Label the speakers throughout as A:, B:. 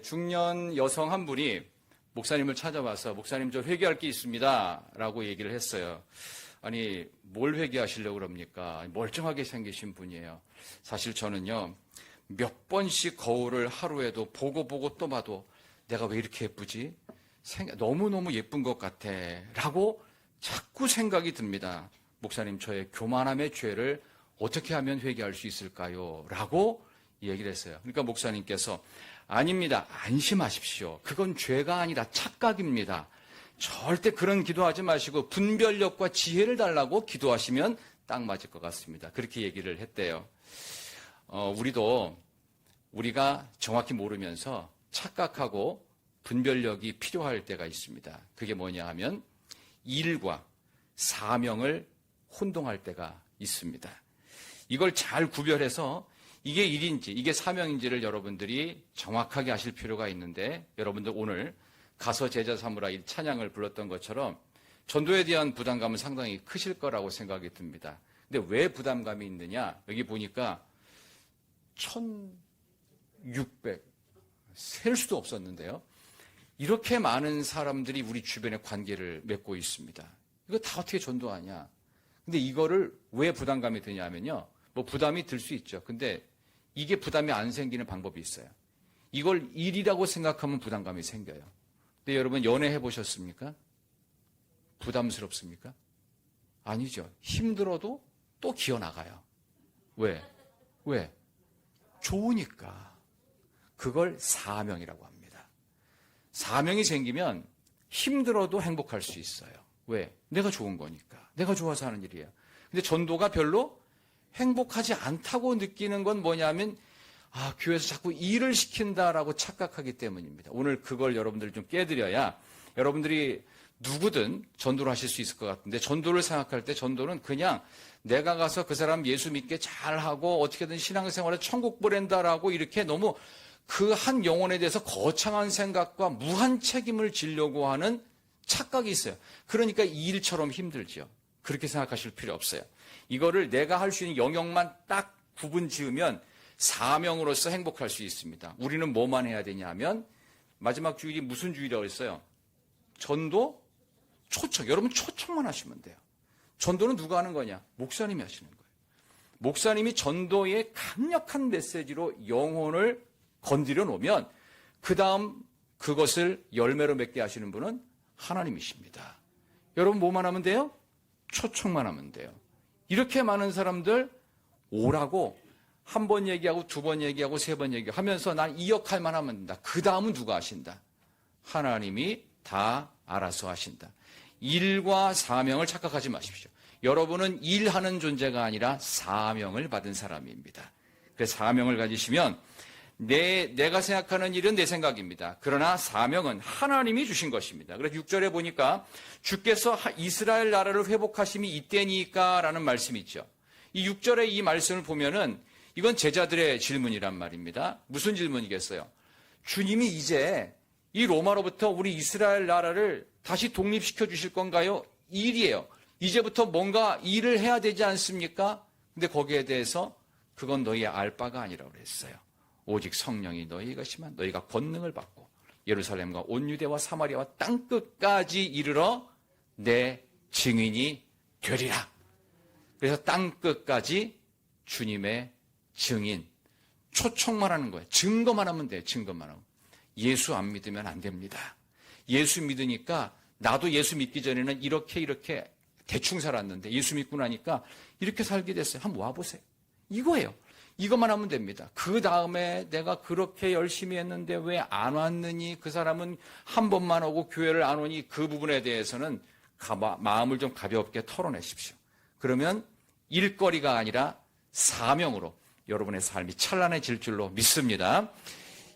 A: 중년 여성 한 분이 목사님을 찾아와서 목사님 저 회개할 게 있습니다 라고 얘기를 했어요. 아니 뭘 회개하시려고 그럽니까? 멀쩡하게 생기신 분이에요. 사실 저는요 몇 번씩 거울을 하루에도 보고 또 봐도 내가 왜 이렇게 예쁘지? 너무너무 예쁜 것 같아 라고 자꾸 생각이 듭니다. 목사님 저의 교만함의 죄를 어떻게 하면 회개할 수 있을까요? 라고 얘기를 했어요. 그러니까 목사님께서 아닙니다. 안심하십시오. 그건 죄가 아니라 착각입니다. 절대 그런 기도하지 마시고 분별력과 지혜를 달라고 기도하시면 딱 맞을 것 같습니다. 그렇게 얘기를 했대요. 우리가 정확히 모르면서 착각하고 분별력이 필요할 때가 있습니다. 그게 뭐냐 하면 일과 사명을 혼동할 때가 있습니다. 이걸 잘 구별해서 이게 일인지 이게 사명인지를 여러분들이 정확하게 아실 필요가 있는데 여러분들 오늘 가서 제자 삼으라 이 찬양을 불렀던 것처럼 전도에 대한 부담감은 상당히 크실 거라고 생각이 듭니다. 근데 왜 부담감이 있느냐? 여기 보니까 1600 셀 수도 없었는데요. 이렇게 많은 사람들이 우리 주변에 관계를 맺고 있습니다. 이거 다 어떻게 전도하냐? 근데 이거를 왜 부담감이 드냐면요. 뭐 부담이 들 수 있죠. 근데 이게 부담이 안 생기는 방법이 있어요. 이걸 일이라고 생각하면 부담감이 생겨요. 근데 여러분 연애해 보셨습니까? 부담스럽습니까? 아니죠. 힘들어도 또 기어나가요. 왜? 좋으니까. 그걸 사명이라고 합니다. 사명이 생기면 힘들어도 행복할 수 있어요. 왜? 내가 좋은 거니까. 내가 좋아서 하는 일이에요. 근데 전도가 별로 행복하지 않다고 느끼는 건 뭐냐면 교회에서 자꾸 일을 시킨다라고 착각하기 때문입니다. 오늘 그걸 여러분들 좀 깨드려야 여러분들이 누구든 전도를 하실 수 있을 것 같은데 전도를 생각할 때 전도는 그냥 내가 가서 그 사람 예수 믿게 잘하고 어떻게든 신앙생활에 천국 보낸다라고 이렇게 너무 그 한 영혼에 대해서 거창한 생각과 무한 책임을 지려고 하는 착각이 있어요. 그러니까 이 일처럼 힘들죠. 그렇게 생각하실 필요 없어요. 이거를 내가 할 수 있는 영역만 딱 구분 지으면 사명으로서 행복할 수 있습니다. 우리는 뭐만 해야 되냐 하면 마지막 주일이 무슨 주일이라고 했어요? 전도, 초청. 여러분 초청만 하시면 돼요. 전도는 누가 하는 거냐? 목사님이 하시는 거예요. 목사님이 전도의 강력한 메시지로 영혼을 건드려 놓으면 그 다음 그것을 열매로 맺게 하시는 분은 하나님이십니다. 여러분 뭐만 하면 돼요? 초청만 하면 돼요. 이렇게 많은 사람들 오라고 한 번 얘기하고 두 번 얘기하고 세 번 얘기하고 하면서 난 이 역할만 하면 된다. 그 다음은 누가 하신다? 하나님이 다 알아서 하신다. 일과 사명을 착각하지 마십시오. 여러분은 일하는 존재가 아니라 사명을 받은 사람입니다. 그래서 사명을 가지시면 내가 생각하는 일은 내 생각입니다. 그러나 사명은 하나님이 주신 것입니다. 그래서 6절에 보니까 주께서 이스라엘 나라를 회복하심이 이때니까 라는 말씀이 있죠. 이 6절의 이 말씀을 보면은 이건 제자들의 질문이란 말입니다. 무슨 질문이겠어요? 주님이 이제 이 로마로부터 우리 이스라엘 나라를 다시 독립시켜 주실 건가요? 일이에요. 이제부터 뭔가 일을 해야 되지 않습니까? 근데 거기에 대해서 그건 너희의 알 바가 아니라고 그랬어요. 오직 성령이 너희가 심한 너희가 권능을 받고 예루살렘과 온 유대와 사마리아와 땅끝까지 이르러 내 증인이 되리라. 그래서 땅끝까지 주님의 증인. 초청만 하는 거예요. 증거만 하면 돼요. 증거만 하면. 예수 안 믿으면 안 됩니다. 예수 믿으니까 나도 예수 믿기 전에는 이렇게 대충 살았는데 예수 믿고 나니까 이렇게 살게 됐어요. 한번 와보세요. 이거예요. 이것만 하면 됩니다. 그 다음에 내가 그렇게 열심히 했는데 왜 안 왔느니, 그 사람은 한 번만 오고 교회를 안 오니, 그 부분에 대해서는 마음을 좀 가볍게 털어내십시오. 그러면 일거리가 아니라 사명으로 여러분의 삶이 찬란해질 줄로 믿습니다.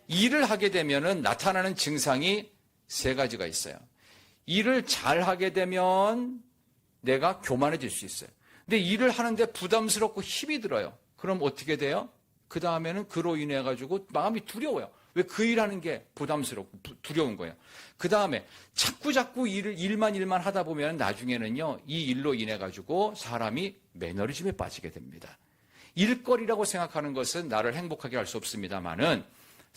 A: 일을 하게 되면은 나타나는 증상이 세 가지가 있어요. 일을 잘 하게 되면 내가 교만해질 수 있어요. 근데 일을 하는데 부담스럽고 힘이 들어요. 그럼 어떻게 돼요? 그 다음에는 그로 인해 가지고 마음이 두려워요. 왜 그 일하는 게 부담스럽고 두려운 거예요. 그 다음에 자꾸 일만 하다 보면 나중에는요, 이 일로 인해 가지고 사람이 매너리즘에 빠지게 됩니다. 일거리라고 생각하는 것은 나를 행복하게 할 수 없습니다만은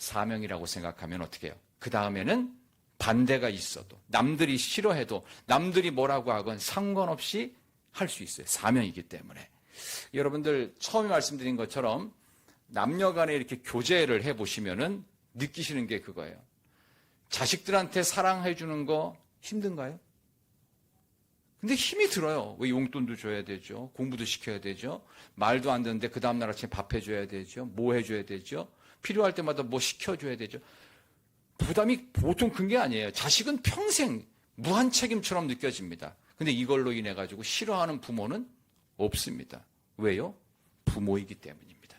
A: 사명이라고 생각하면 어떻게 해요? 그 다음에는 반대가 있어도, 남들이 싫어해도, 남들이 뭐라고 하건 상관없이 할 수 있어요. 사명이기 때문에. 여러분들 처음에 말씀드린 것처럼 남녀 간에 이렇게 교제를 해보시면은 느끼시는 게 그거예요. 자식들한테 사랑해 주는 거 힘든가요? 근데 힘이 들어요. 왜 용돈도 줘야 되죠. 공부도 시켜야 되죠. 말도 안 듣는데 그 다음날 아침에 밥 해줘야 되죠. 뭐 해줘야 되죠. 필요할 때마다 뭐 시켜줘야 되죠. 부담이 보통 큰 게 아니에요. 자식은 평생 무한 책임처럼 느껴집니다. 근데 이걸로 인해 가지고 싫어하는 부모는 없습니다. 왜요? 부모이기 때문입니다.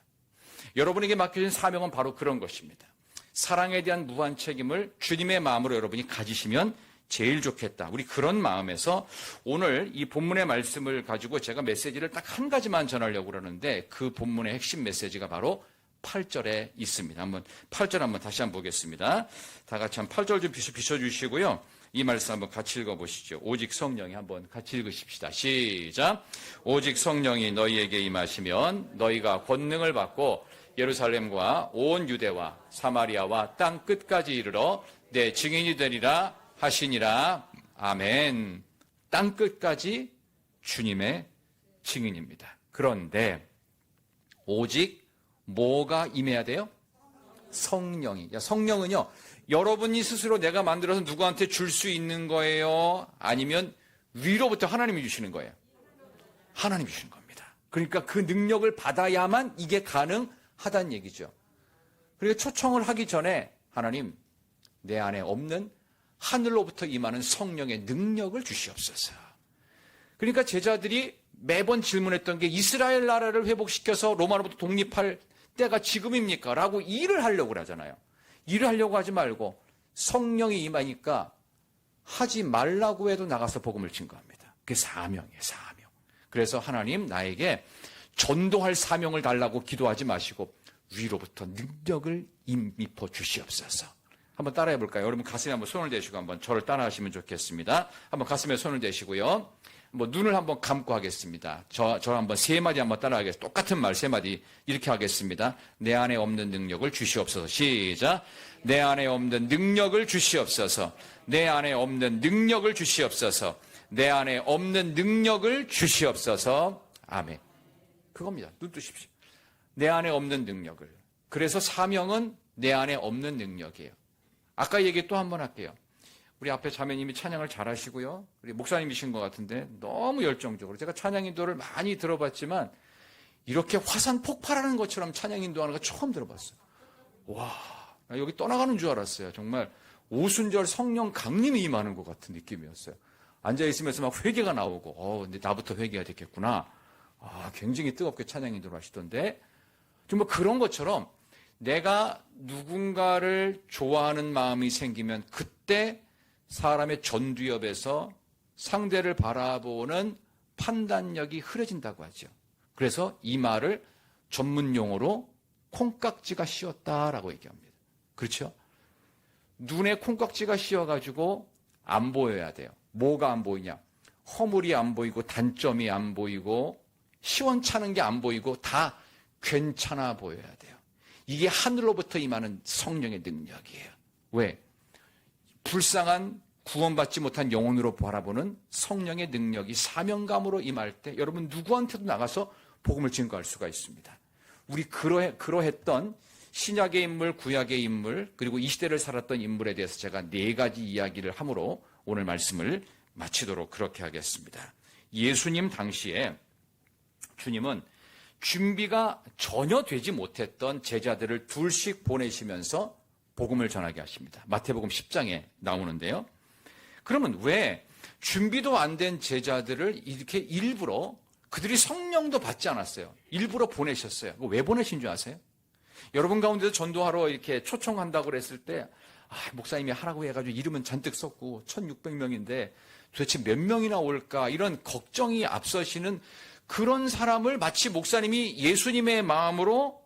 A: 여러분에게 맡겨진 사명은 바로 그런 것입니다. 사랑에 대한 무한 책임을 주님의 마음으로 여러분이 가지시면 제일 좋겠다. 우리 그런 마음에서 오늘 이 본문의 말씀을 가지고 제가 메시지를 딱 한 가지만 전하려고 그러는데 그 본문의 핵심 메시지가 바로 8절에 있습니다. 8절 한번 다시 한번 보겠습니다. 다 같이 한 8절 좀 비춰주시고요. 이 말씀 한번 같이 읽어보시죠. 오직 성령이 한번 같이 읽으십시다. 시작. 오직 성령이 너희에게 임하시면 너희가 권능을 받고 예루살렘과 온 유대와 사마리아와 땅 끝까지 이르러 내 증인이 되리라 하시니라. 아멘. 땅 끝까지 주님의 증인입니다. 그런데 오직 뭐가 임해야 돼요? 성령이. 성령은요, 여러분이 스스로 내가 만들어서 누구한테 줄 수 있는 거예요? 아니면 위로부터 하나님이 주시는 거예요? 하나님이 주시는 겁니다. 그러니까 그 능력을 받아야만 이게 가능하다는 얘기죠. 그러니까 초청을 하기 전에 하나님, 내 안에 없는 하늘로부터 임하는 성령의 능력을 주시옵소서. 그러니까 제자들이 매번 질문했던 게 이스라엘 나라를 회복시켜서 로마로부터 독립할 때가 지금입니까? 라고 일을 하려고 하잖아요. 일을 하려고 하지 말고 성령이 임하니까 하지 말라고 해도 나가서 복음을 증거합니다. 그게 사명이에요, 사명. 그래서 하나님 나에게 전도할 사명을 달라고 기도하지 마시고 위로부터 능력을 임입어 주시옵소서. 한번 따라해 볼까요? 여러분 가슴에 한번 손을 대시고 한번 저를 따라하시면 좋겠습니다. 한번 가슴에 손을 대시고요. 눈을 한번 감고 하겠습니다. 저 한번 세 마디 한번 따라하겠습니다. 똑같은 말 세 마디 이렇게 하겠습니다. 내 안에 없는 능력을 주시옵소서. 시작. 내 안에 없는 능력을 주시옵소서. 내 안에 없는 능력을 주시옵소서. 내 안에 없는 능력을 주시옵소서. 아멘. 그겁니다. 눈 뜨십시오. 내 안에 없는 능력을. 그래서 사명은 내 안에 없는 능력이에요. 아까 얘기 또 한번 할게요. 우리 앞에 자매님이 찬양을 잘하시고요. 우리 목사님이신 것 같은데 너무 열정적으로. 제가 찬양 인도를 많이 들어봤지만 이렇게 화산 폭발하는 것처럼 찬양 인도하는 거 처음 들어봤어요. 와, 여기 떠나가는 줄 알았어요. 정말 오순절 성령 강림이 임하는 것 같은 느낌이었어요. 앉아있으면서 막 회개가 나오고 근데 나부터 회개해야 되겠구나. 굉장히 뜨겁게 찬양 인도를 하시던데 정말 그런 것처럼 내가 누군가를 좋아하는 마음이 생기면 그때 사람의 전두엽에서 상대를 바라보는 판단력이 흐려진다고 하죠. 그래서 이 말을 전문 용어로 콩깍지가 씌었다라고 얘기합니다. 그렇죠? 눈에 콩깍지가 씌어가지고 안 보여야 돼요. 뭐가 안 보이냐? 허물이 안 보이고 단점이 안 보이고 시원찮은 게 안 보이고 다 괜찮아 보여야 돼요. 이게 하늘로부터 임하는 성령의 능력이에요. 왜? 불쌍한 구원받지 못한 영혼으로 바라보는 성령의 능력이 사명감으로 임할 때 여러분 누구한테도 나가서 복음을 증거할 수가 있습니다. 우리 그러했던 신약의 인물, 구약의 인물, 그리고 이 시대를 살았던 인물에 대해서 제가 4가지 이야기를 함으로 오늘 말씀을 마치도록 그렇게 하겠습니다. 예수님 당시에 주님은 준비가 전혀 되지 못했던 제자들을 둘씩 보내시면서 복음을 전하게 하십니다. 마태복음 10장에 나오는데요. 그러면 왜 준비도 안 된 제자들을 이렇게 일부러 그들이 성령도 받지 않았어요. 일부러 보내셨어요. 왜 보내신 줄 아세요? 여러분 가운데도 전도하러 이렇게 초청한다고 그랬을 때 목사님이 하라고 해가지고 이름은 잔뜩 썼고 1600명인데 도대체 몇 명이나 올까 이런 걱정이 앞서시는 그런 사람을 마치 목사님이 예수님의 마음으로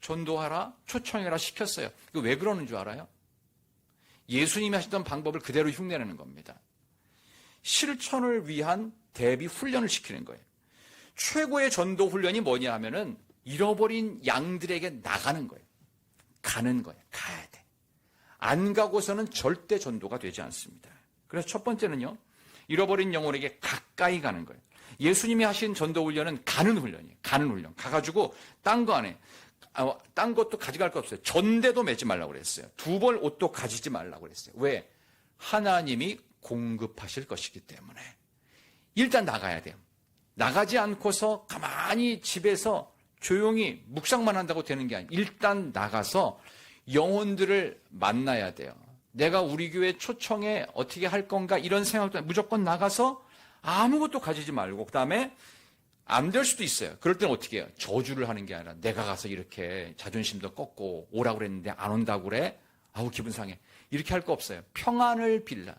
A: 전도하라, 초청해라 시켰어요. 왜 그러는 줄 알아요? 예수님이 하시던 방법을 그대로 흉내내는 겁니다. 실천을 위한 대비 훈련을 시키는 거예요. 최고의 전도 훈련이 뭐냐 하면은 잃어버린 양들에게 나가는 거예요. 가는 거예요. 가야 돼. 안 가고서는 절대 전도가 되지 않습니다. 그래서 첫 번째는요, 잃어버린 영혼에게 가까이 가는 거예요. 예수님이 하신 전도 훈련은 가는 훈련이에요. 가는 훈련. 가가지고 딴 거 안에 딴 것도 가져갈 거 없어요. 전대도 매지 말라고 그랬어요. 두 벌 옷도 가지지 말라고 그랬어요. 왜? 하나님이 공급하실 것이기 때문에. 일단 나가야 돼요. 나가지 않고서 가만히 집에서 조용히 묵상만 한다고 되는 게 아니에요. 일단 나가서 영혼들을 만나야 돼요. 내가 우리 교회 초청에 어떻게 할 건가 이런 생각도 무조건 나가서 아무것도 가지지 말고, 그 다음에 안 될 수도 있어요. 그럴 때는 어떻게 해요? 저주를 하는 게 아니라 내가 가서 이렇게 자존심도 꺾고 오라고 그랬는데 안 온다고 그래? 아우 기분 상해. 이렇게 할 거 없어요. 평안을 빌라.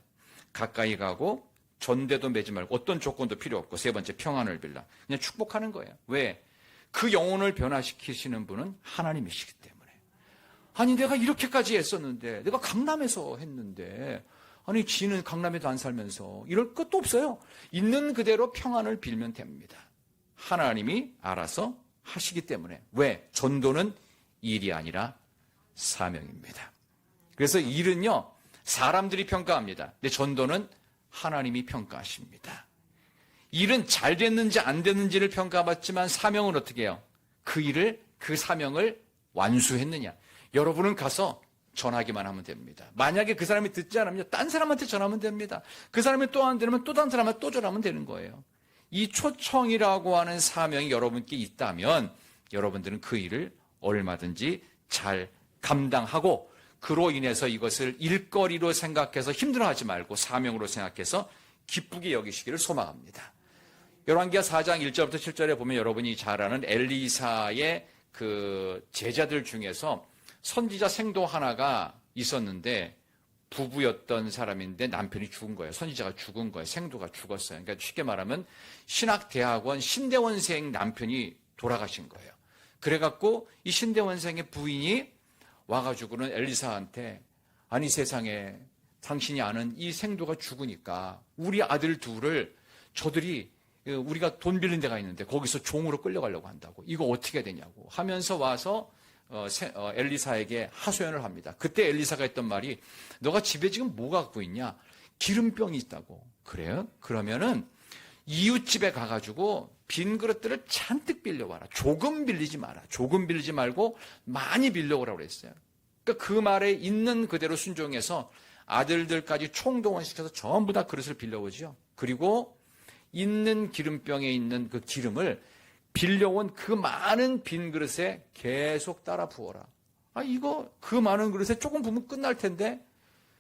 A: 가까이 가고 전대도 매지 말고 어떤 조건도 필요 없고, 세 번째 평안을 빌라. 그냥 축복하는 거예요. 왜? 그 영혼을 변화시키시는 분은 하나님이시기 때문에. 아니 내가 이렇게까지 했었는데, 내가 강남에서 했는데, 아니 지는 강남에도 안 살면서 이럴 것도 없어요. 있는 그대로 평안을 빌면 됩니다. 하나님이 알아서 하시기 때문에. 왜? 전도는 일이 아니라 사명입니다. 그래서 일은요, 사람들이 평가합니다. 근데 전도는 하나님이 평가하십니다. 일은 잘 됐는지 안 됐는지를 평가받지만 사명은 어떻게 해요? 그 사명을 완수했느냐. 여러분은 가서 전하기만 하면 됩니다. 만약에 그 사람이 듣지 않으면 딴 사람한테 전하면 됩니다. 그 사람이 또 안 되면 또 다른 사람한테 또 전하면 되는 거예요. 이 초청이라고 하는 사명이 여러분께 있다면 여러분들은 그 일을 얼마든지 잘 감당하고, 그로 인해서 이것을 일거리로 생각해서 힘들어하지 말고 사명으로 생각해서 기쁘게 여기시기를 소망합니다. 열왕기하 4장 1절부터 7절에 보면 여러분이 잘 아는 엘리사의 그 제자들 중에서 선지자 생도 하나가 있었는데, 부부였던 사람인데 남편이 죽은 거예요. 선지자가 죽은 거예요. 생도가 죽었어요. 그러니까 쉽게 말하면 신학대학원 신대원생 남편이 돌아가신 거예요. 그래갖고 이 신대원생의 부인이 와가지고는 엘리사한테, 아니 세상에 당신이 아는 이 생도가 죽으니까 우리 아들 둘을 저들이, 우리가 돈 빌린 데가 있는데 거기서 종으로 끌려가려고 한다고, 이거 어떻게 해야 되냐고 하면서 와서 엘리사에게 하소연을 합니다. 그때 엘리사가 했던 말이, 너가 집에 지금 뭐 갖고 있냐? 기름병이 있다고. 그래요? 그러면은 이웃집에 가가지고 빈 그릇들을 잔뜩 빌려와라. 조금 빌리지 마라. 조금 빌리지 말고 많이 빌려오라고 그랬어요. 그러니까 그 말에 있는 그대로 순종해서 아들들까지 총동원시켜서 전부 다 그릇을 빌려오죠. 그리고 있는 기름병에 있는 그 기름을 빌려온 그 많은 빈 그릇에 계속 따라 부어라. 이거 그 많은 그릇에 조금 부으면 끝날 텐데.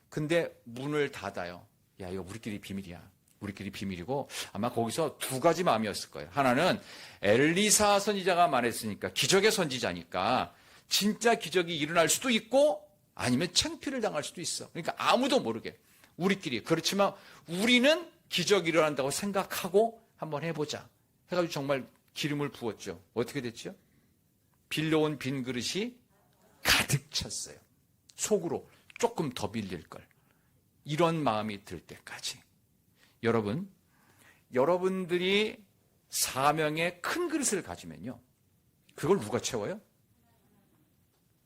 A: 근데 문을 닫아요. 야, 이거 우리끼리 비밀이야. 우리끼리 비밀이고, 아마 거기서 두 가지 마음이었을 거예요. 하나는 엘리사 선지자가 말했으니까, 기적의 선지자니까 진짜 기적이 일어날 수도 있고 아니면 창피를 당할 수도 있어. 그러니까 아무도 모르게 우리끼리. 그렇지만 우리는 기적이 일어난다고 생각하고 한번 해보자 해가지고 정말 기름을 부었죠. 어떻게 됐죠? 빌려온 빈 그릇이 가득 찼어요. 속으로 조금 더 빌릴 걸. 이런 마음이 들 때까지. 여러분들이 사명의 큰 그릇을 가지면요, 그걸 누가 채워요?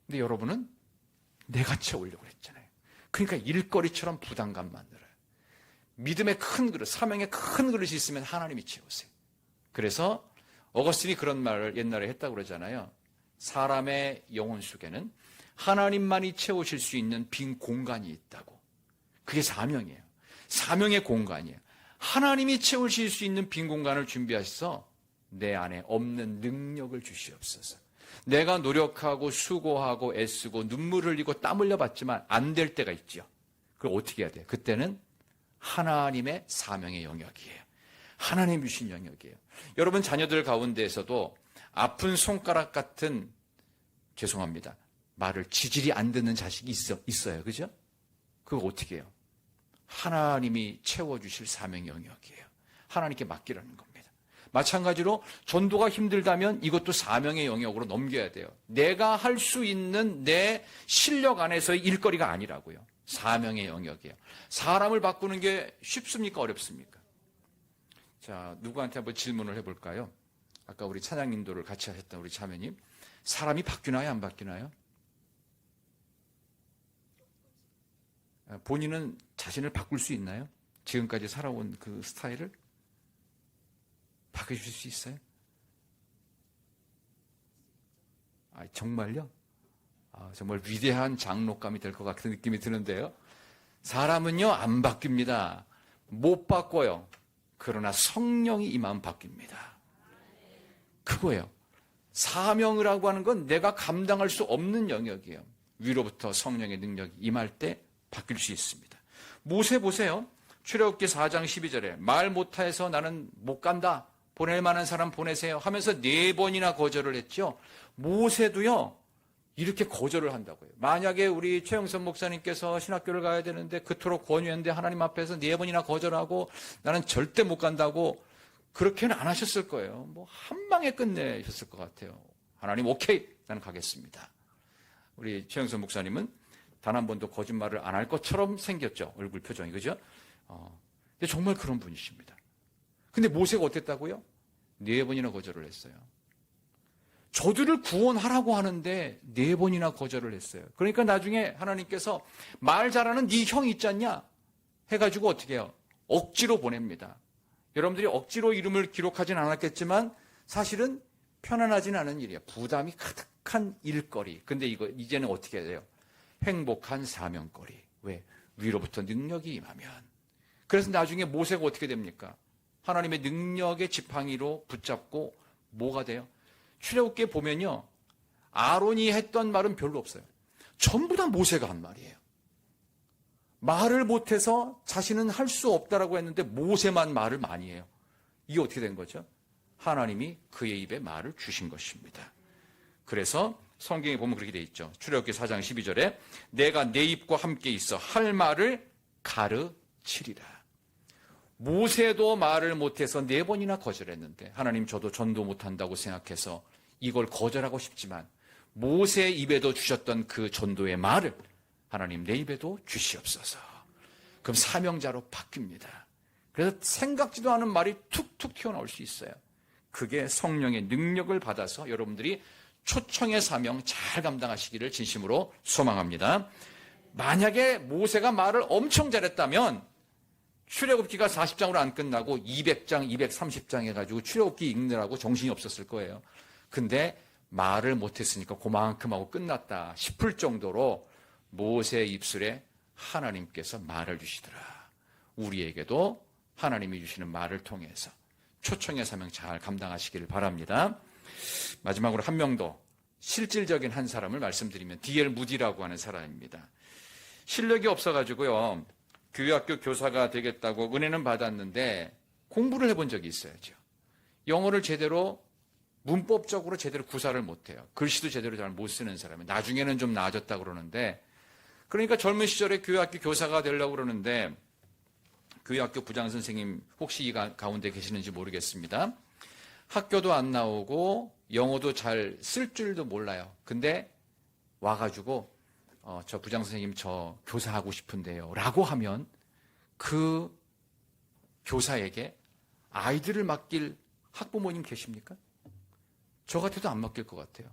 A: 근데 여러분은 내가 채우려고 했잖아요. 그러니까 일거리처럼 부담감 만들어요. 믿음의 큰 그릇, 사명의 큰 그릇이 있으면 하나님이 채우세요. 그래서 어거스틴이 그런 말을 옛날에 했다고 그러잖아요. 사람의 영혼 속에는 하나님만이 채우실 수 있는 빈 공간이 있다고. 그게 사명이에요. 사명의 공간이에요. 하나님이 채우실 수 있는 빈 공간을 준비하셔서 내 안에 없는 능력을 주시옵소서. 내가 노력하고 수고하고 애쓰고 눈물 흘리고 땀 흘려봤지만 안 될 때가 있죠. 그걸 어떻게 해야 돼요? 그때는 하나님의 사명의 영역이에요. 하나님 주신 영역이에요. 여러분 자녀들 가운데에서도 아픈 손가락 같은, 죄송합니다, 말을 지질이 안 듣는 자식이 있어요. 그죠? 그거 어떻게 해요? 하나님이 채워주실 사명의 영역이에요. 하나님께 맡기라는 겁니다. 마찬가지로 전도가 힘들다면 이것도 사명의 영역으로 넘겨야 돼요. 내가 할 수 있는 내 실력 안에서의 일거리가 아니라고요. 사명의 영역이에요. 사람을 바꾸는 게 쉽습니까? 어렵습니까? 자, 누구한테 한번 질문을 해볼까요? 아까 우리 찬양 인도를 같이 하셨던 우리 자매님, 사람이 바뀌나요? 안 바뀌나요? 본인은 자신을 바꿀 수 있나요? 지금까지 살아온 그 스타일을 바꾸실 수 있어요? 정말요? 정말 위대한 장로감이 될 것 같은 느낌이 드는데요. 사람은요, 안 바뀝니다. 못 바꿔요. 그러나 성령이 임하면 바뀝니다. 그거예요. 사명이라고 하는 건 내가 감당할 수 없는 영역이에요. 위로부터 성령의 능력이 임할 때 바뀔 수 있습니다. 모세 보세요. 출애굽기 4장 12절에 말 못해서 나는 못 간다. 보낼 만한 사람 보내세요 하면서 4번이나 거절을 했죠. 모세도요, 이렇게 거절을 한다고요. 만약에 우리 최영선 목사님께서 신학교를 가야 되는데 그토록 권유했는데 하나님 앞에서 4번이나 거절하고 나는 절대 못 간다고 그렇게는 안 하셨을 거예요. 뭐 한 방에 끝내셨을 것 같아요. 하나님 오케이, 나는 가겠습니다. 우리 최영선 목사님은 단 한 번도 거짓말을 안 할 것처럼 생겼죠. 얼굴 표정이, 그죠? 근데 정말 그런 분이십니다. 근데 모세가 어땠다고요? 4번이나 거절을 했어요. 저들을 구원하라고 하는데 4번이나 거절을 했어요. 그러니까 나중에 하나님께서 말 잘하는 네 형이 있지 않냐? 해가지고 어떻게 해요? 억지로 보냅니다. 여러분들이 억지로 이름을 기록하진 않았겠지만 사실은 편안하진 않은 일이에요. 부담이 가득한 일거리. 근데 이거 이제는 어떻게 해야 돼요? 행복한 사명거리. 왜? 위로부터 능력이 임하면. 그래서 나중에 모세가 어떻게 됩니까? 하나님의 능력의 지팡이로 붙잡고 뭐가 돼요? 출애굽기에 보면요, 아론이 했던 말은 별로 없어요. 전부 다 모세가 한 말이에요. 말을 못해서 자신은 할 수 없다라고 했는데 모세만 말을 많이 해요. 이게 어떻게 된 거죠? 하나님이 그의 입에 말을 주신 것입니다. 그래서 성경에 보면 그렇게 돼 있죠. 출애굽기 4장 12절에 내가 내 입과 함께 있어 할 말을 가르치리라. 모세도 말을 못해서 4번이나 거절했는데 하나님, 저도 전도 못한다고 생각해서 이걸 거절하고 싶지만 모세의 입에도 주셨던 그 전도의 말을 하나님 내 입에도 주시옵소서. 그럼 사명자로 바뀝니다. 그래서 생각지도 않은 말이 툭툭 튀어나올 수 있어요. 그게 성령의 능력을 받아서 여러분들이 초청의 사명 잘 감당하시기를 진심으로 소망합니다. 만약에 모세가 말을 엄청 잘했다면 출애굽기가 40장으로 안 끝나고 200장, 230장 해가지고 출애굽기 읽느라고 정신이 없었을 거예요. 근데 말을 못했으니까 그만큼 하고 끝났다 싶을 정도로 모세의 입술에 하나님께서 말을 주시더라. 우리에게도 하나님이 주시는 말을 통해서 초청의 사명 잘 감당하시기를 바랍니다. 마지막으로 한 명 더 실질적인 한 사람을 말씀드리면 D.L. 무디라고 하는 사람입니다. 실력이 없어가지고요, 교회학교 교사가 되겠다고 은혜는 받았는데 공부를 해본 적이 있어야죠. 영어를 제대로 문법적으로 제대로 구사를 못해요. 글씨도 제대로 잘 못 쓰는 사람이에요. 나중에는 좀 나아졌다 그러는데, 그러니까 젊은 시절에 교회학교 교사가 되려고 그러는데 교회학교 부장선생님 혹시 이 가운데 계시는지 모르겠습니다. 학교도 안 나오고 영어도 잘 쓸 줄도 몰라요. 근데 와가지고 저 부장선생님 저 교사하고 싶은데요 라고 하면 그 교사에게 아이들을 맡길 학부모님 계십니까? 저 같아도 안 맡길 것 같아요.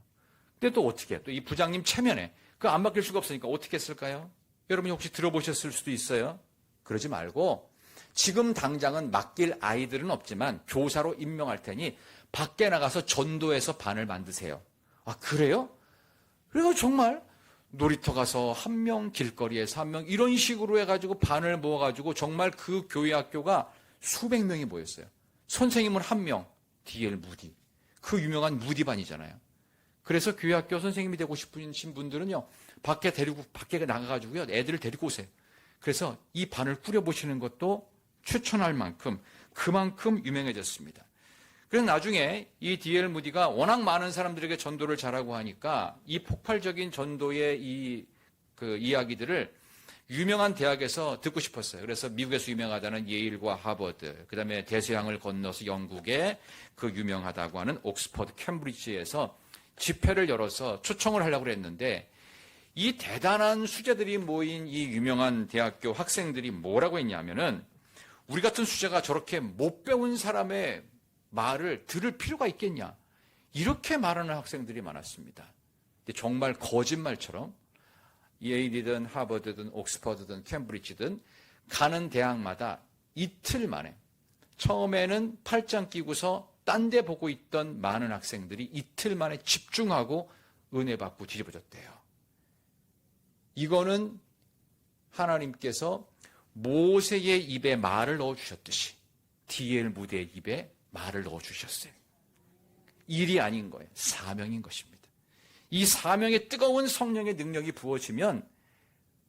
A: 근데 또 어떻게 해요? 또 이 부장님 체면에 그 안 맡길 수가 없으니까 어떻게 했을까요? 여러분이 혹시 들어보셨을 수도 있어요. 그러지 말고 지금 당장은 맡길 아이들은 없지만 교사로 임명할 테니 밖에 나가서 전도해서 반을 만드세요. 아, 그래요? 그래서 정말 놀이터 가서 한 명, 길거리에서 한 명, 이런 식으로 해가지고 반을 모아가지고 정말 그 교회 학교가 수백 명이 모였어요. 선생님은 한 명, D.L. 무디. 그 유명한 무디 반이잖아요. 그래서 교회 학교 선생님이 되고 싶으신 분들은요, 밖에 나가가지고요, 애들을 데리고 오세요. 그래서 이 반을 꾸려보시는 것도 추천할 만큼 그만큼 유명해졌습니다. 그래서 나중에 이 D.L. 무디가 워낙 많은 사람들에게 전도를 잘하고 하니까 이 폭발적인 전도의 그 이야기들을 유명한 대학에서 듣고 싶었어요. 그래서 미국에서 유명하다는 예일과 하버드, 그 다음에 대서양을 건너서 영국의 그 유명하다고 하는 옥스퍼드, 캠브리지에서 집회를 열어서 초청을 하려고 했는데 이 대단한 수재들이 모인 이 유명한 대학교 학생들이 뭐라고 했냐면은 우리 같은 수재가 저렇게 못 배운 사람의 말을 들을 필요가 있겠냐, 이렇게 말하는 학생들이 많았습니다. 근데 정말 거짓말처럼 예일이든 하버드든 옥스퍼드든 캠브리지든 가는 대학마다 이틀 만에 처음에는 팔짱 끼고서 딴 데 보고 있던 많은 학생들이 이틀 만에 집중하고 은혜 받고 뒤집어졌대요. 이거는 하나님께서 모세의 입에 말을 넣어주셨듯이 D.L. 무디의 입에 말을 넣어주셨어요. 일이 아닌 거예요. 사명인 것입니다. 이 사명의 뜨거운 성령의 능력이 부어지면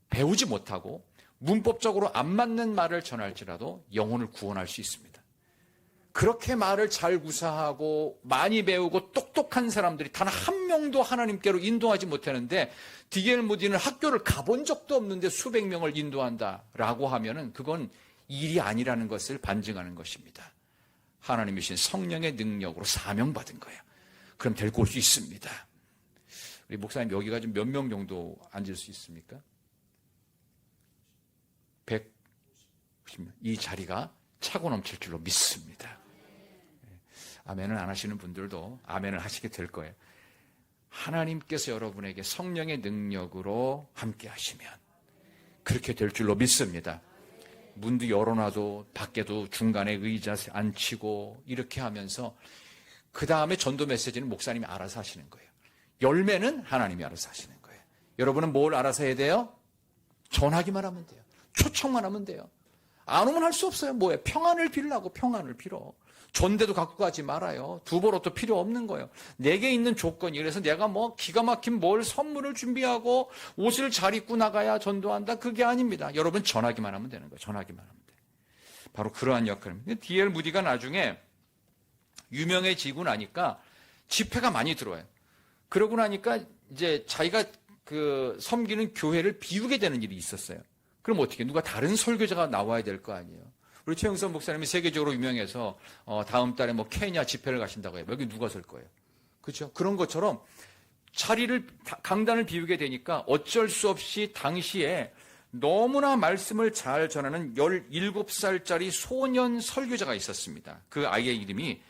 A: 배우지 못하고 문법적으로 안 맞는 말을 전할지라도 영혼을 구원할 수 있습니다. 그렇게 말을 잘 구사하고 많이 배우고 똑똑한 사람들이 단 한 명도 하나님께로 인도하지 못하는데 D.L. 무디는 학교를 가본 적도 없는데 수백 명을 인도한다라고 하면은 그건 일이 아니라는 것을 반증하는 것입니다. 하나님이신 성령의 능력으로 사명받은 거예요. 그럼 데리고 올 수 있습니다. 우리 목사님 여기가 좀 몇 명 정도 앉을 수 있습니까? 150명. 이 자리가 차고 넘칠 줄로 믿습니다. 아멘을 안 하시는 분들도 아멘을 하시게 될 거예요. 하나님께서 여러분에게 성령의 능력으로 함께 하시면 그렇게 될 줄로 믿습니다. 문도 열어놔도 밖에도 중간에 의자 앉히고 이렇게 하면서 그 다음에 전도 메시지는 목사님이 알아서 하시는 거예요. 열매는 하나님이 알아서 하시는 거예요. 여러분은 뭘 알아서 해야 돼요? 전하기만 하면 돼요. 초청만 하면 돼요. 안 오면 할 수 없어요. 뭐예요? 평안을 빌라고 평안을 빌어. 전대도 갖고 가지 말아요. 두벌옷도 필요 없는 거예요. 내게 있는 조건이 그래서 내가 뭐 기가 막힌 뭘 선물을 준비하고 옷을 잘 입고 나가야 전도한다. 그게 아닙니다. 여러분 전하기만 하면 되는 거예요. 전하기만 하면 돼요. 바로 그러한 역할입니다. D.L. 무디가 나중에 유명해지고 나니까 집회가 많이 들어와요. 그러고 나니까 이제 자기가 그 섬기는 교회를 비우게 되는 일이 있었어요. 그럼 어떻게 누가 다른 설교자가 나와야 될 거 아니에요. 우리 최영선 목사님이 세계적으로 유명해서 다음 달에 뭐 케냐 집회를 가신다고 해요. 여기 누가 설 거예요? 그렇죠? 그런 것처럼 자리를 강단을 비우게 되니까 어쩔 수 없이 당시에 너무나 말씀을 잘 전하는 17살짜리 소년 설교자가 있었습니다. 그 아이의 이름이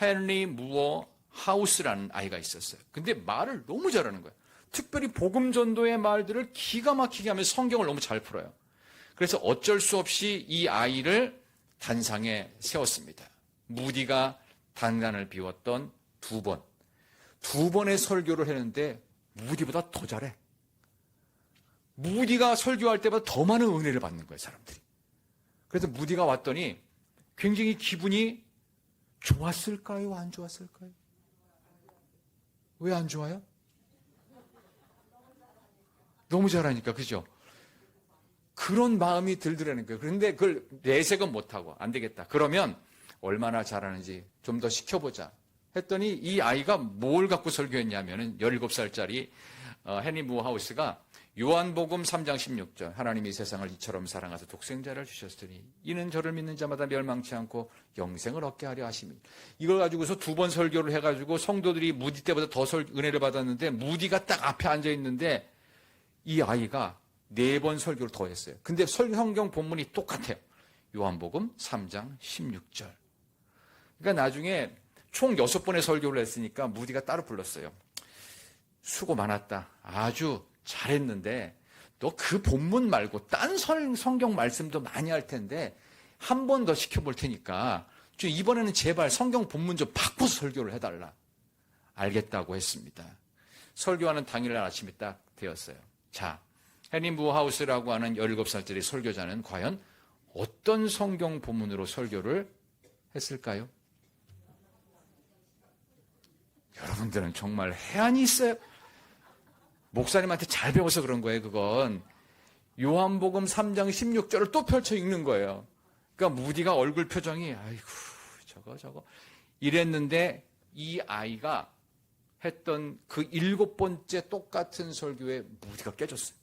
A: 헨리 무어 하우스라는 아이가 있었어요. 근데 말을 너무 잘하는 거예요. 특별히 복음 전도의 말들을 기가 막히게 하면서 성경을 너무 잘 풀어요. 그래서 어쩔 수 없이 이 아이를 단상에 세웠습니다. 무디가 단단을 비웠던 두 번의 설교를 했는데 무디보다 더 잘해. 무디가 설교할 때보다 더 많은 은혜를 받는 거예요, 사람들이. 그래서 무디가 왔더니 굉장히 기분이 좋았을까요? 안 좋았을까요? 왜 안 좋아요? 너무 잘하니까, 그죠? 그런 마음이 들더라는 거예요. 그런데 그걸 내색은 못하고 안 되겠다. 그러면 얼마나 잘하는지 좀 더 시켜보자 했더니 이 아이가 뭘 갖고 설교했냐면은 17살짜리 헨리 무하우스가 요한복음 3장 16절 하나님이 세상을 이처럼 사랑하사 독생자를 주셨으니 이는 저를 믿는 자마다 멸망치 않고 영생을 얻게 하려 하심이. 이걸 가지고서 두 번 설교를 해가지고 성도들이 무디 때보다 더 은혜를 받았는데 무디가 딱 앞에 앉아있는데 이 아이가 4번 설교를 더 했어요. 근데 성경 본문이 똑같아요. 요한복음 3장 16절. 그러니까 나중에 총 6번의 설교를 했으니까 무디가 따로 불렀어요. 수고 많았다. 아주 잘했는데 너 그 본문 말고 딴 성경 말씀도 많이 할 텐데 한 번 더 시켜볼 테니까 좀 이번에는 제발 성경 본문 좀 바꿔서 설교를 해달라. 알겠다고 했습니다. 설교하는 당일날 아침이 딱 되었어요. 자, 헨리 무하우스라고 하는 17살짜리 설교자는 과연 어떤 성경 본문으로 설교를 했을까요? 여러분들은 정말 해안이 있어요. 목사님한테 잘 배워서 그런 거예요, 그건. 요한복음 3장 16절을 또 펼쳐 읽는 거예요. 그러니까 무디가 얼굴 표정이 아이고 저거 이랬는데 이 아이가 했던 그 7번째 똑같은 설교에 무디가 깨졌어요.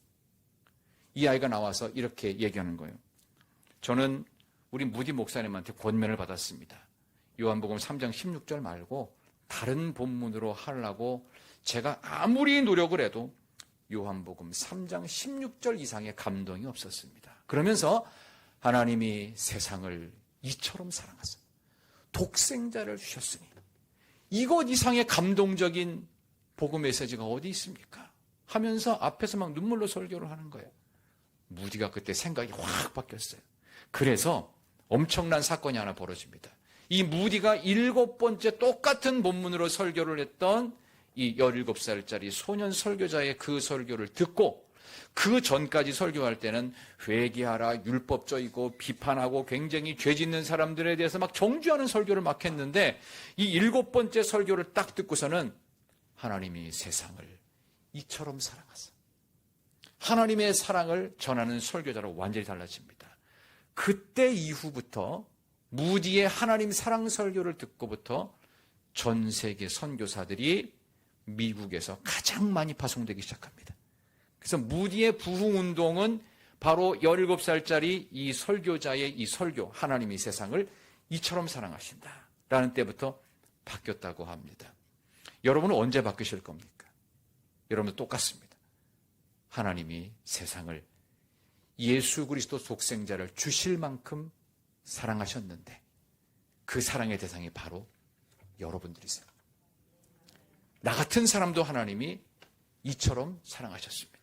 A: 이 아이가 나와서 이렇게 얘기하는 거예요. 저는 우리 무디 목사님한테 권면을 받았습니다. 요한복음 3장 16절 말고 다른 본문으로 하려고 제가 아무리 노력을 해도 요한복음 3장 16절 이상의 감동이 없었습니다. 그러면서 하나님이 세상을 이처럼 사랑하사 독생자를 주셨으니 이것 이상의 감동적인 복음 메시지가 어디 있습니까? 하면서 앞에서 막 눈물로 설교를 하는 거예요. 무디가 그때 생각이 확 바뀌었어요. 그래서 엄청난 사건이 하나 벌어집니다. 이 무디가 7번째 똑같은 본문으로 설교를 했던 이 17살짜리 소년 설교자의 그 설교를 듣고 그 전까지 설교할 때는 회개하라, 율법적이고 비판하고 굉장히 죄 짓는 사람들에 대해서 막 정죄하는 설교를 막 했는데 이 7번째 설교를 딱 듣고서는 하나님이 세상을 이처럼 사랑하사 하나님의 사랑을 전하는 설교자로 완전히 달라집니다. 그때 이후부터 무디의 하나님 사랑 설교를 듣고부터 전 세계 선교사들이 미국에서 가장 많이 파송되기 시작합니다. 그래서 무디의 부흥운동은 바로 17살짜리 이 설교자의 이 설교, 하나님이 세상을 이처럼 사랑하신다 라는 때부터 바뀌었다고 합니다. 여러분은 언제 바뀌실 겁니까? 여러분도 똑같습니다. 하나님이 세상을 예수 그리스도 독생자를 주실 만큼 사랑하셨는데 그 사랑의 대상이 바로 여러분들이세요. 나 같은 사람도 하나님이 이처럼 사랑하셨습니다.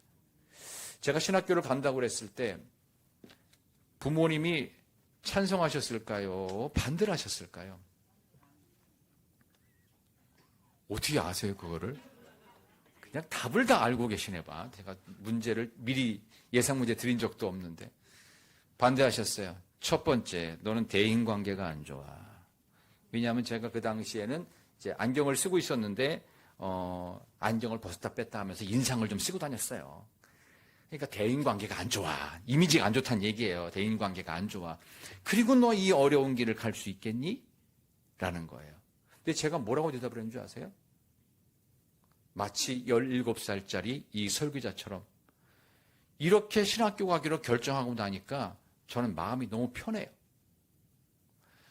A: 제가 신학교를 간다고 그랬을 때 부모님이 찬성하셨을까요? 반대를 하셨을까요? 어떻게 아세요, 그거를? 그냥 답을 다 알고 계시네 봐. 제가 문제를 미리 예상 문제 드린 적도 없는데. 반대하셨어요. 첫 번째, 너는 대인관계가 안 좋아. 왜냐하면 제가 그 당시에는 이제 안경을 쓰고 있었는데, 안경을 벗었다 뺐다 하면서 인상을 좀 쓰고 다녔어요. 그러니까 대인관계가 안 좋아. 이미지가 안 좋다는 얘기예요. 대인관계가 안 좋아. 그리고 너 이 어려운 길을 갈 수 있겠니? 라는 거예요. 근데 제가 뭐라고 대답을 했는 줄 아세요? 마치 17살짜리 이 설교자처럼 이렇게 신학교 가기로 결정하고 나니까 저는 마음이 너무 편해요.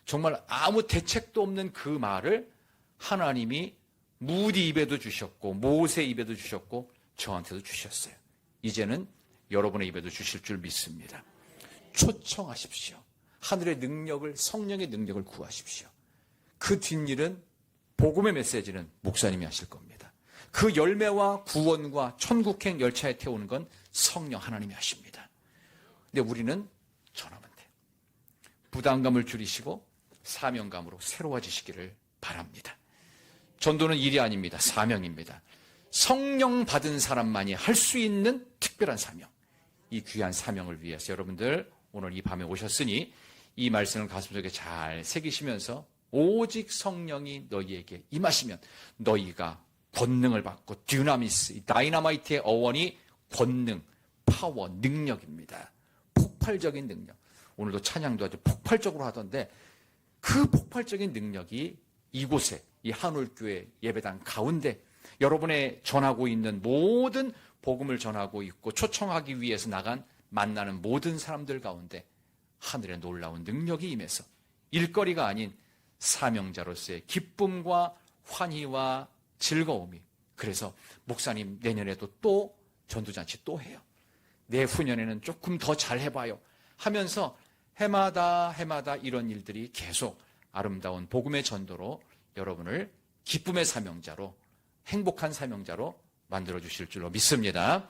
A: 정말 아무 대책도 없는 그 말을 하나님이 무디 입에도 주셨고 모세 입에도 주셨고 저한테도 주셨어요. 이제는 여러분의 입에도 주실 줄 믿습니다. 초청하십시오. 하늘의 능력을, 성령의 능력을 구하십시오. 그 뒷일은, 복음의 메시지는 목사님이 하실 겁니다. 그 열매와 구원과 천국행 열차에 태우는 건 성령 하나님이 하십니다. 근데 우리는 전하면 돼요. 부담감을 줄이시고 사명감으로 새로워지시기를 바랍니다. 전도는 일이 아닙니다. 사명입니다. 성령 받은 사람만이 할 수 있는 특별한 사명. 이 귀한 사명을 위해서 여러분들 오늘 이 밤에 오셨으니 이 말씀을 가슴속에 잘 새기시면서 오직 성령이 너희에게 임하시면 너희가 권능을 받고 듀나미스, 다이너마이트의 어원이 권능, 파워, 능력입니다. 폭발적인 능력. 오늘도 찬양도 아주 폭발적으로 하던데 그 폭발적인 능력이 이곳에 이 한울교회 예배당 가운데 여러분의 전하고 있는 모든 복음을 전하고 있고 초청하기 위해서 나간 만나는 모든 사람들 가운데 하늘의 놀라운 능력이 임해서 일거리가 아닌 사명자로서의 기쁨과 환희와 즐거움이. 그래서 목사님 내년에도 또 전도잔치 또 해요. 내후년에는 조금 더 잘 해봐요 하면서 해마다 이런 일들이 계속 아름다운 복음의 전도로 여러분을 기쁨의 사명자로 행복한 사명자로 만들어주실 줄로 믿습니다.